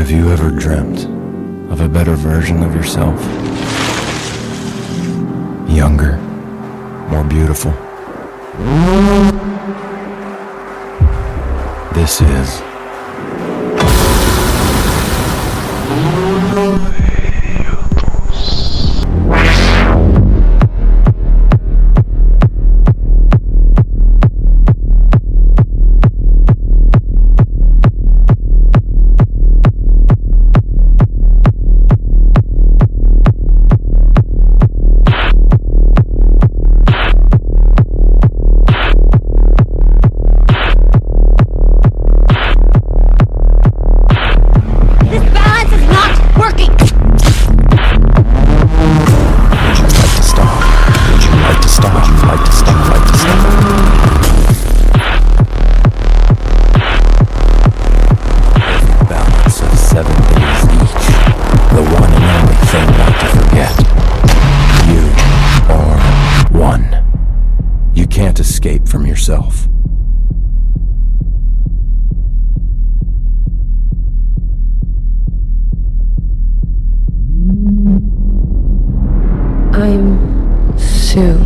Have you ever dreamt of a better version of yourself? Younger, more beautiful. This is escape from yourself. I'm Sue.